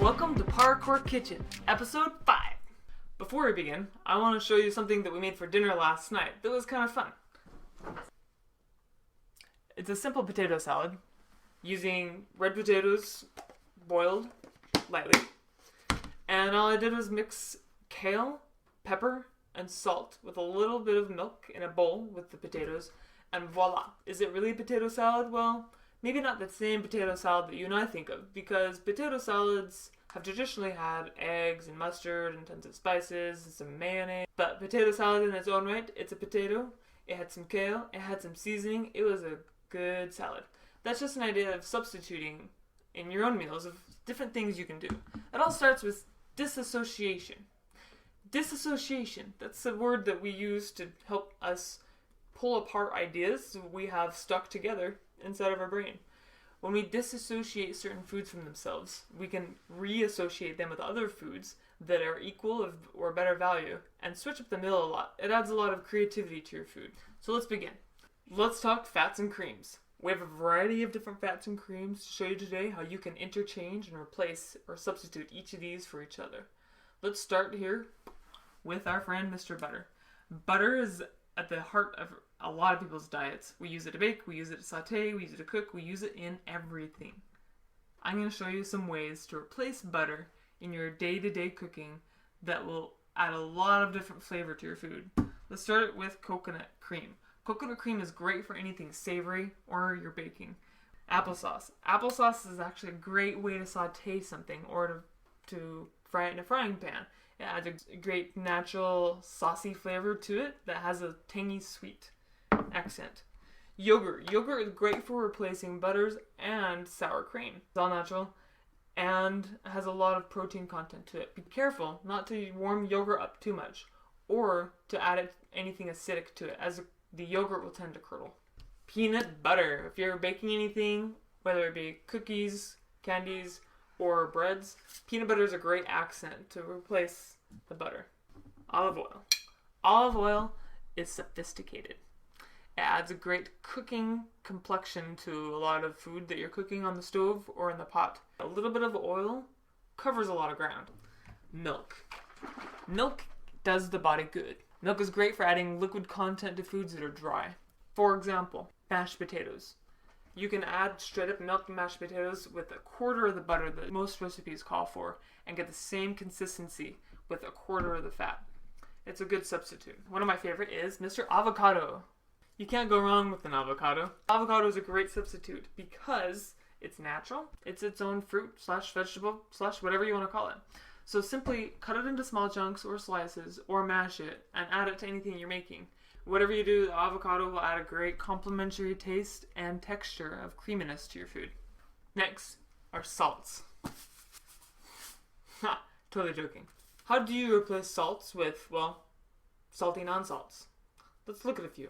welcome to Parkour Kitchen, episode 5. Before we begin, I want to show you something that we made for dinner last night that was kind of fun. It's a simple potato salad using red potatoes boiled lightly. And all I did was mix kale, pepper, and salt with a little bit of milk in a bowl with the potatoes. And voila. Is it really potato salad? Well, maybe not the same potato salad that you and I think of, because potato salads have traditionally had eggs and mustard and tons of spices and some mayonnaise. But potato salad in its own right, it's a potato. It had some kale. It had some seasoning. It was a good salad. That's just an idea of substituting in your own meals of different things you can do. It all starts with disassociation. Disassociation, that's the word that we use to help us pull apart ideas we have stuck together inside of our brain. When we disassociate certain foods from themselves, we can reassociate them with other foods that are equal or better value and switch up the meal a lot. It adds a lot of creativity to your food. So let's begin. Let's talk fats and creams. We have a variety of different fats and creams to show you today how you can interchange and replace or substitute each of these for each other. Let's start here with our friend Mr. Butter. Butter is at the heart of a lot of people's diets. We use it to bake, we use it to saute, we use it to cook, we use it in everything. I'm going to show you some ways to replace butter in your day-to-day cooking that will add a lot of different flavor to your food. Let's start with coconut cream. Coconut cream is great for anything savory or you're baking. Applesauce. Applesauce is actually a great way to saute something or to fry it in a frying pan. It adds a great natural saucy flavor to it that has a tangy sweet accent. Yogurt. Yogurt is great for replacing butters and sour cream. It's all natural and has a lot of protein content to it. Be careful not to warm yogurt up too much or to add anything acidic to it, as the yogurt will tend to curdle. Peanut butter. If you're baking anything, whether it be cookies, candies, or breads, peanut butter is a great accent to replace the butter. Olive oil. Olive oil is sophisticated. It adds a great cooking complexion to a lot of food that you're cooking on the stove or in the pot. A little bit of oil covers a lot of ground. Milk. Milk does the body good. Milk is great for adding liquid content to foods that are dry. For example, mashed potatoes. You can add straight up milk mashed potatoes with a quarter of the butter that most recipes call for and get the same consistency with a quarter of the fat. It's a good substitute. One of my favorite is Mr. Avocado. You can't go wrong with an avocado. Avocado is a great substitute because it's natural. It's its own fruit / vegetable / whatever you want to call it. So simply cut it into small chunks or slices or mash it and add it to anything you're making. Whatever you do, the avocado will add a great complementary taste and texture of creaminess to your food. Next are salts. Ha! Totally joking. How do you replace salts with, well, salty non-salts? Let's look at a few.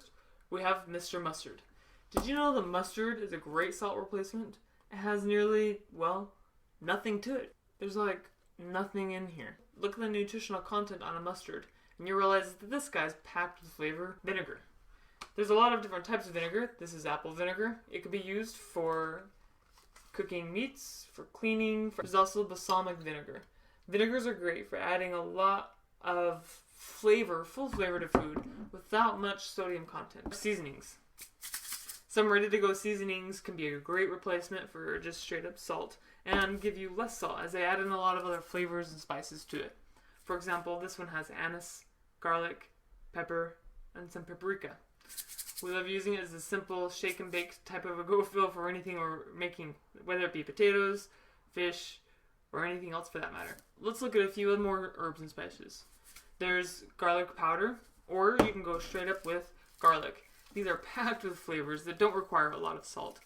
We have Mr. Mustard. Did you know that mustard is a great salt replacement? It has nearly, well, nothing to it. There's like nothing in here. Look at the nutritional content on a mustard, and you realize that this guy's packed with flavor. Vinegar. There's a lot of different types of vinegar. This is apple vinegar. It could be used for cooking meats, for cleaning. There's also balsamic vinegar. Vinegars are great for adding a lot of flavor, full flavor to food without much sodium content. Seasonings. Some ready-to-go seasonings can be a great replacement for just straight up salt and give you less salt as they add in a lot of other flavors and spices to it. For example, this one has anise, garlic, pepper, and some paprika. We love using it as a simple shake and bake type of a go-fill for anything we're making, whether it be potatoes, fish, or anything else for that matter. Let's look at a few more herbs and spices. There's garlic powder, or you can go straight up with garlic. These are packed with flavors that don't require a lot of salt.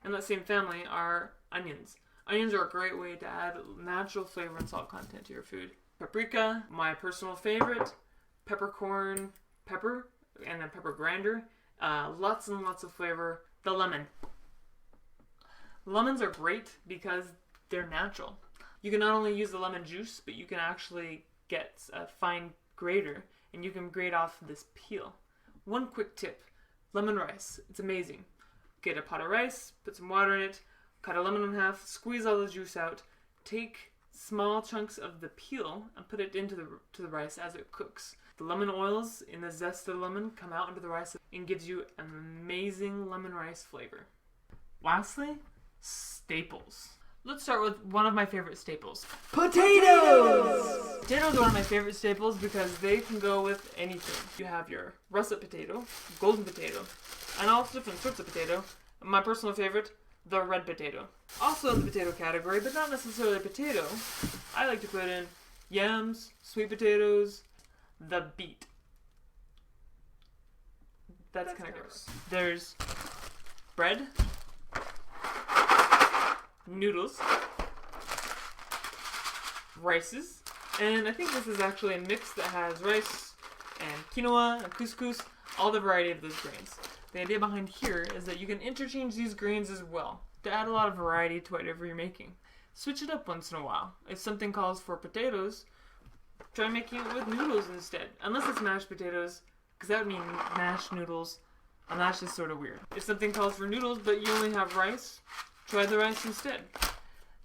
In that same family are onions. Onions are a great way to add natural flavor and salt content to your food. Paprika, my personal favorite. Peppercorn, pepper, and then pepper grinder. Lots and lots of flavor. The lemon. Lemons are great because they're natural. You can not only use the lemon juice, but you can actually get a fine grater and you can grate off this peel. One quick tip. Lemon rice. It's amazing. Get a pot of rice, put some water in it, cut a lemon in half, squeeze all the juice out, take small chunks of the peel and put it into the rice as it cooks. The lemon oils in the zest of the lemon come out into the rice and gives you an amazing lemon rice flavor. Lastly, staples. Let's start with one of my favorite staples. Potatoes! Potatoes are one of my favorite staples because they can go with anything. You have your russet potato, golden potato, and all different sorts of potato. My personal favorite, the red potato. Also in the potato category, but not necessarily potato, I like to put in yams, sweet potatoes, the beet. That's kind of gross. There's bread, noodles, rices, and I think this is actually a mix that has rice and quinoa and couscous, all the variety of those grains. The idea behind here is that you can interchange these grains as well to add a lot of variety to whatever you're making. Switch it up once in a while. If something calls for potatoes, try making it with noodles instead. Unless it's mashed potatoes, because that would mean mashed noodles, and that's just sort of weird. If something calls for noodles, but you only have rice, try the rice instead.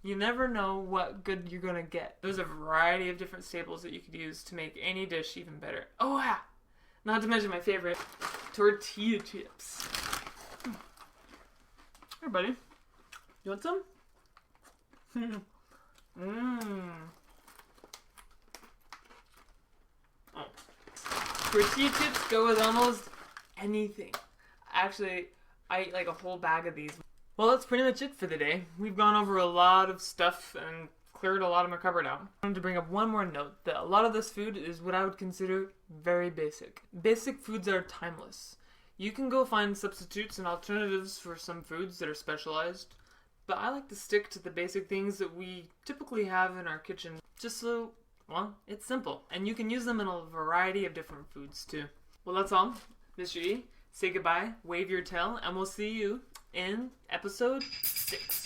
You never know what good you're going to get. There's a variety of different staples that you could use to make any dish even better. Oh, yeah! Not to mention my favorite, tortilla chips. Here, buddy. You want some? Oh. Tortilla chips go with almost anything. Actually, I eat like a whole bag of these. Well, that's pretty much it for the day. We've gone over a lot of stuff and cleared a lot of my cupboard out. I wanted to bring up one more note that a lot of this food is what I would consider very basic. Basic foods are timeless. You can go find substitutes and alternatives for some foods that are specialized, but I like to stick to the basic things that we typically have in our kitchen just so, well, it's simple. And you can use them in a variety of different foods too. Well, that's all. Mr. E, say goodbye, wave your tail, and we'll see you in episode 6.